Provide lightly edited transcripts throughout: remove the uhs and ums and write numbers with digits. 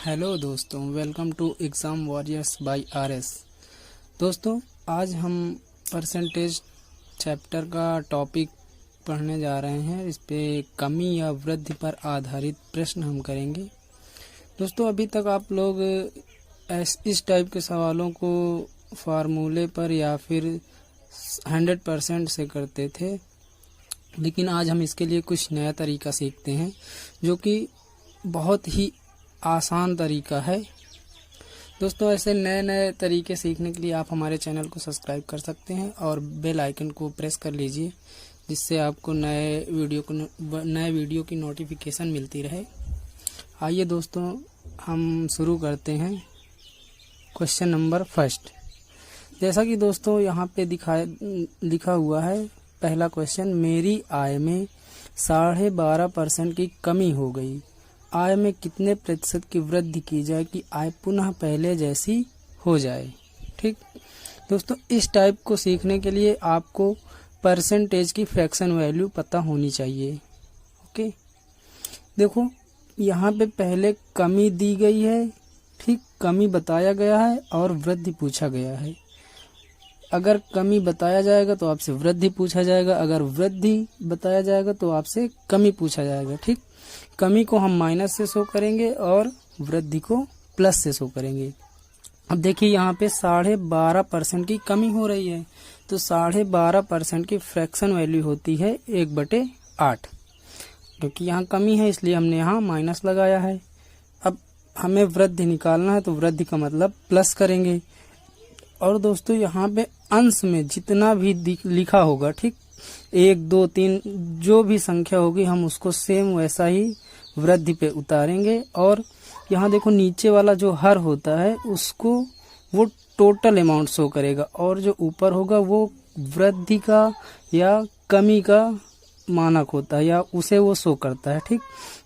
Hello दोस्तों, welcome to exam warriors by RS. दोस्तों, आज हम परसेंटेज चैप्टर का टॉपिक पढ़ने जा रहे हैं। इस पे कमी या वृद्धि पर आधारित प्रश्न हम करेंगे। दोस्तों, अभी तक आप लोग इस टाइप के सवालों को फार्मूले पर या फिर 100% से करते थे, लेकिन आज हम इसके लिए कुछ नया तरीका सीखते हैं जो कि बहुत ही आसान तरीका है। दोस्तों, ऐसे नए नए तरीके सीखने के लिए आप हमारे चैनल को सब्सक्राइब कर सकते हैं और बेल आइकन को प्रेस कर लीजिए, जिससे आपको नए वीडियो की नोटिफिकेशन मिलती रहे। आइए दोस्तों, हम शुरू करते हैं। Question number first. जैसा कि दोस्तों यहाँ पे लिखा हुआ है, पहला क्वेश्चन, मेरी आय में 12.5% की कमी हो गई। आय में कितने प्रतिशत की वृद्धि की जाए कि आय पुनः पहले जैसी हो जाए। ठीक दोस्तों, इस टाइप को सीखने के लिए आपको परसेंटेज की फ्रैक्शन वैल्यू पता होनी चाहिए। ओके, देखो यहाँ पे पहले कमी दी गई है। ठीक, कमी बताया गया है और वृद्धि पूछा गया है। अगर कमी बताया जाएगा तो आपसे वृद्धि पूछा जाएगा, अगर वृद्धि बताया जाएगा तो आपसे कमी पूछा जाएगा। ठीक, कमी को हम माइनस से शो करेंगे और वृद्धि को प्लस से शो करेंगे। अब देखिए यहाँ पे 12.5% की कमी हो रही है, तो 12.5% की फ्रैक्शन वैल्यू होती है 1/8। क्योंकि यहाँ कमी है इसलिए हमने यहाँ माइनस लगाया है। अब हमें वृद्धि निकालना है तो वृद्धि का मतलब प्लस करेंगे। और दोस्तों, यहाँ पे अंश में जितना भी लिखा होगा, ठीक, 1, 2, 3 जो भी संख्या होगी हम उसको सेम वैसा ही वृद्धि पे उतारेंगे। और यहाँ देखो नीचे वाला जो हर होता है उसको वो टोटल अमाउंट शो करेगा, और जो ऊपर होगा वो वृद्धि का या कमी का मानक होता है, या उसे वो शो करता है। ठीक,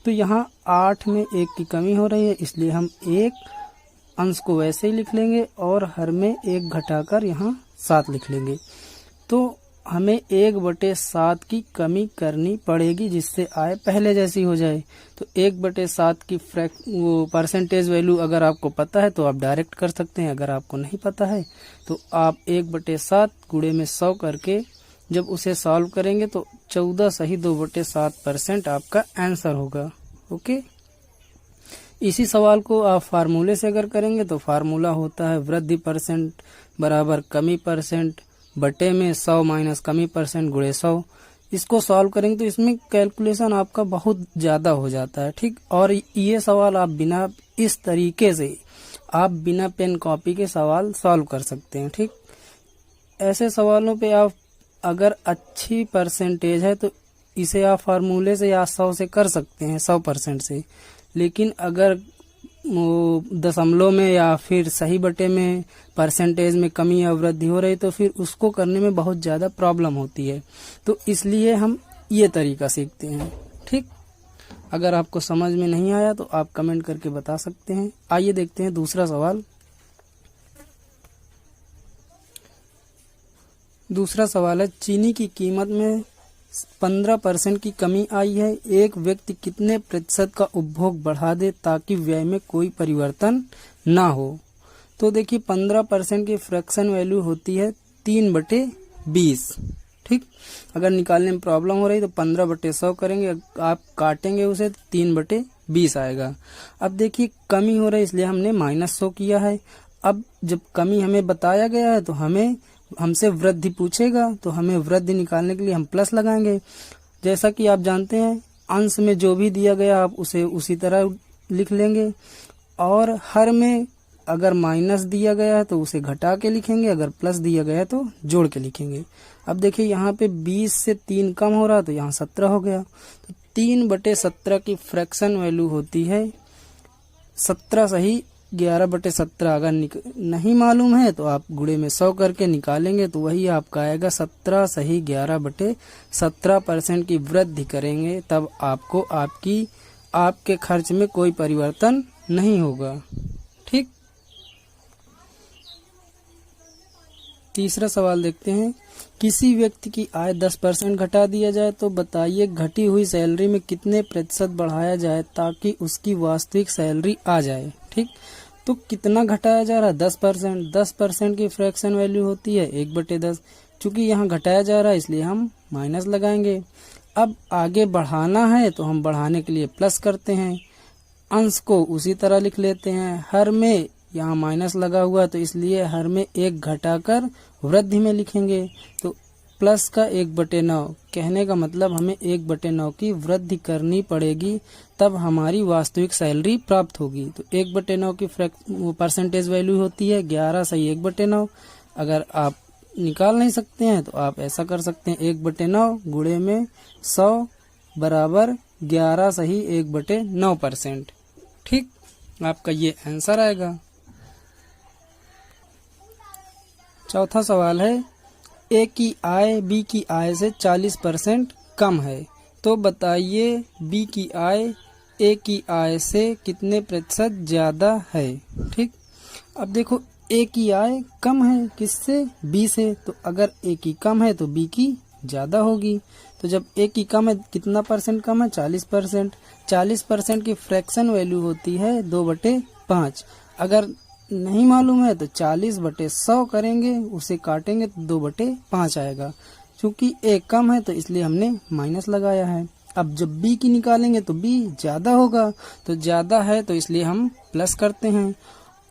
तो यहाँ 8 में 1 की कमी हो रही है, इसलिए हम 1 अंश को वैसे ही लिख लेंगे और हर में 1 घटाकर यहाँ 7 लिख लेंगे। तो हमें 1/7 की कमी करनी पड़ेगी जिससे आय पहले जैसी हो जाए। तो 1/7 की परसेंटेज वैल्यू अगर आपको पता है तो आप डायरेक्ट कर सकते हैं। अगर आपको नहीं पता है तो आप 1/7 गुणे में 100 करके जब उसे सॉल्व करेंगे तो 14 सही 2/7% आपका आंसर होगा। ओके, इसी सवाल को आप फार्मूले से अगर करेंगे तो फार्मूला होता है वृद्धि परसेंट बराबर कमी परसेंट बटे में 100 माइनस कमी परसेंट गुणे 100। इसको सॉल्व करेंगे तो इसमें कैलकुलेशन आपका बहुत ज्यादा हो जाता है। ठीक, और ये सवाल आप इस तरीके से आप बिना पेन कॉपी के सवाल सॉल्व कर सकते हैं। ठीक, ऐसे सवालों पे आप अगर अच्छी परसेंटेज है तो इसे आप फार्मूले से या 100 से कर सकते हैं, 100% से। लेकिन अगर दशमलव में या फिर सही बटे में परसेंटेज में कमी या वृद्धि हो रही तो फिर उसको करने में बहुत ज़्यादा प्रॉब्लम होती है। तो इसलिए हम ये तरीका सीखते हैं। ठीक, अगर आपको समझ में नहीं आया तो आप कमेंट करके बता सकते हैं। आइए देखते हैं दूसरा सवाल। दूसरा सवाल है, चीनी की कीमत में 15% की कमी आई है। एक व्यक्ति कितने प्रतिशत का उपभोग बढ़ा दे ताकि व्यय में कोई परिवर्तन ना हो। तो देखिए 15% की फ्रैक्शन वैल्यू होती है 3/20। ठीक, अगर निकालने में प्रॉब्लम हो रही तो 15/100 करेंगे, आप काटेंगे उसे 3/20 आएगा। अब देखिए कमी हो रही है इसलिए हमने -100 किया है। अब जब कमी हमें बताया गया है तो हमसे वृद्धि पूछेगा, तो हमें वृद्धि निकालने के लिए हम प्लस लगाएंगे। जैसा कि आप जानते हैं अंश में जो भी दिया गया आप उसे उसी तरह लिख लेंगे, और हर में अगर माइनस दिया गया है तो उसे घटा के लिखेंगे, अगर प्लस दिया गया है तो जोड़ के लिखेंगे। अब देखिए यहाँ पे 20 से 3 कम हो रहा तो यहाँ 17 हो गया। तो 3/17 की फ्रैक्शन वैल्यू होती है 17 सही 11/17। अगर नहीं मालूम है तो आप गुणे में 100 करके निकालेंगे तो वही आपका आएगा 17 सही 11/17% की वृद्धि करेंगे, तब आपको आपके खर्च में कोई परिवर्तन नहीं होगा। ठीक, तीसरा सवाल देखते हैं, किसी व्यक्ति की आय 10% घटा दिया जाए तो बताइए घटी हुई सैलरी में कितने प्रतिशत बढ़ाया जाए ताकि उसकी वास्तविक सैलरी आ जाए। ठीक, तो कितना घटाया जा रहा है? 10%। 10% की फ्रैक्शन वैल्यू होती है 1/10। चूंकि यहाँ घटाया जा रहा है इसलिए हम माइनस लगाएंगे। अब आगे बढ़ाना है तो हम बढ़ाने के लिए प्लस करते हैं, अंश को उसी तरह लिख लेते हैं। हर में यहाँ माइनस लगा हुआ है तो इसलिए हर में 1 घटाकर वृद्धि में लिखेंगे। तो प्लस का 1/9, कहने का मतलब हमें 1/9 की वृद्धि करनी पड़ेगी, तब हमारी वास्तविक सैलरी प्राप्त होगी। तो 1/9 की परसेंटेज वैल्यू होती है 11 सही 1/9। अगर आप निकाल नहीं सकते हैं तो आप ऐसा कर सकते हैं, 1/9 गुणे में 100 बराबर 11 सही 1/9%। ठीक, आपका ये आंसर आएगा। चौथा सवाल है, ए की आय बी की आय से 40% कम है, तो बताइए बी की आय ए की आय से कितने प्रतिशत ज्यादा है। ठीक, अब देखो ए की आय कम है किससे? बी से। तो अगर ए की कम है तो बी की ज्यादा होगी। तो जब ए की कम है कितना परसेंट कम है? 40%। 40% की फ्रैक्शन वैल्यू होती है 2/5। अगर नहीं मालूम है तो 40/100 करेंगे, उसे काटेंगे तो 2/5 आएगा। क्योंकि ए कम है तो इसलिए हमने माइनस लगाया है। अब जब बी की निकालेंगे तो बी ज्यादा होगा, तो ज्यादा है तो इसलिए हम प्लस करते हैं,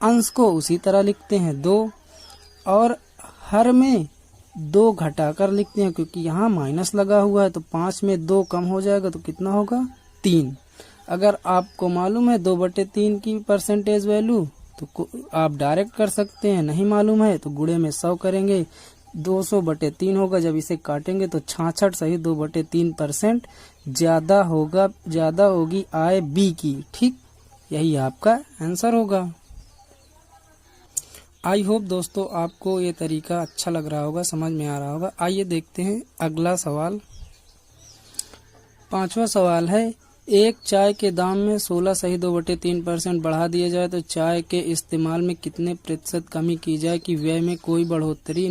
अंश को उसी तरह लिखते हैं 2, और हर में 2 घटाकर लिखते हैं क्योंकि यहाँ माइनस लगा हुआ है। तो 5 में 2 कम हो जाएगा तो कितना होगा? 3। अगर आपको मालूम है 2/3 की परसेंटेज वैल्यू तो आप डायरेक्ट कर सकते हैं, नहीं मालूम है तो गुणे में 100 करेंगे, 200/3 होगा। जब इसे काटेंगे तो 66 सही 2/3% ज्यादा होगी आय बी की। ठीक, यही आपका आंसर होगा। आई होप दोस्तों आपको ये तरीका अच्छा लग रहा होगा, समझ में आ रहा होगा। आइए देखते हैं अगला सवाल। 5वां सवाल है, एक चाय के दाम में 16 सही 2/3% बढ़ा दिया जाए तो चाय के इस्तेमाल में कितने प्रतिशत कमी की जाए कि व्यय में कोई बढ़ोतरी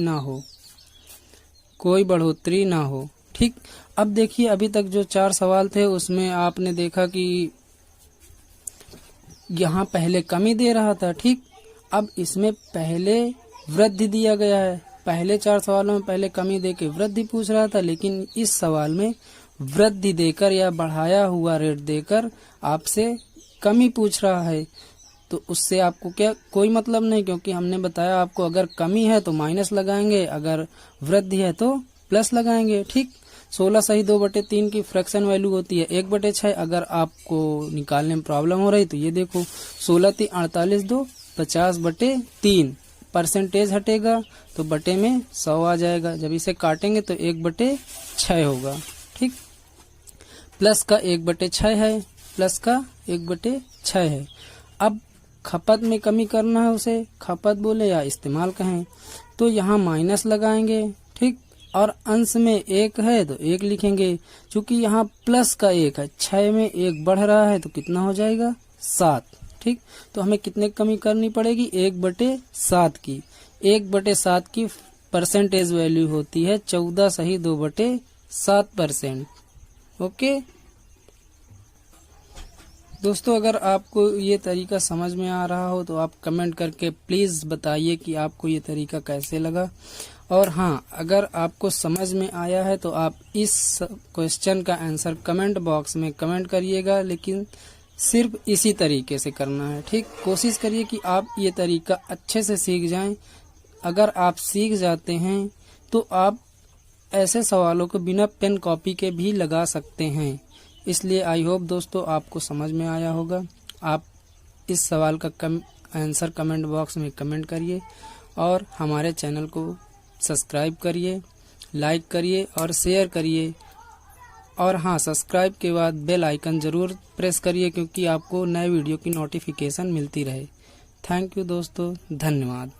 ना हो। ठीक, अब देखिए अभी तक जो 4 सवाल थे उसमें आपने देखा कि यहाँ पहले कमी दे रहा था। ठीक, अब इसमें पहले वृद्धि दिया गया है। पहले 4 सवालों में पहले कमी देके वृद्धि पूछ रहा था, लेकिन इस सवाल में वृद्धि देकर या बढ़ाया हुआ रेट देकर आपसे कमी पूछ रहा है। तो उससे आपको क्या कोई मतलब नहीं, क्योंकि हमने बताया आपको अगर कमी है तो माइनस लगाएंगे, अगर वृद्धि है तो प्लस लगाएंगे। ठीक, 16 सही 2/3 की फ्रैक्शन वैल्यू होती है 1/6। अगर आपको निकालने में प्रॉब्लम हो रही तो ये देखो 16 × 3 = 48, 2 50/3 परसेंटेज हटेगा तो बटे में 100 आ जाएगा। जब इसे काटेंगे तो 1/6 होगा। ठीक, प्लस का 1/6 है, प्लस का 1/6 है। अब खपत में कमी करना है, उसे खपत बोले या इस्तेमाल कहें, तो यहाँ माइनस लगाएंगे। ठीक, और अंश में 1 है तो 1 लिखेंगे। चूंकि यहाँ प्लस का 1 है, 6 में 1 बढ़ रहा है तो कितना हो जाएगा? 7। ठीक, तो हमें कितने कमी करनी पड़ेगी? 1/7 की। 1/7 की परसेंटेज वैल्यू होती है 14 सही 2/7%। ओके दोस्तों, अगर आपको ये तरीका समझ में आ रहा हो तो आप कमेंट करके प्लीज बताइए कि आपको ये तरीका कैसे लगा। और हाँ, अगर आपको समझ में आया है तो आप इस क्वेश्चन का आंसर कमेंट बॉक्स में कमेंट करिएगा, लेकिन सिर्फ इसी तरीके से करना है। ठीक, कोशिश करिए कि आप ये तरीका अच्छे से सीख जाएं। अगर आप सीख जाते हैं तो आप ऐसे सवालों को बिना पेन कॉपी के भी लगा सकते हैं। इसलिए आई होप दोस्तों आपको समझ में आया होगा। आप इस सवाल का आंसर कमेंट बॉक्स में कमेंट करिए और हमारे चैनल को सब्सक्राइब करिए, लाइक करिए और शेयर करिए। और हाँ, सब्सक्राइब के बाद बेल आइकन जरूर प्रेस करिए क्योंकि आपको नए वीडियो की नोटिफिकेशन मिलती रहे। थैंक यू दोस्तों, धन्यवाद।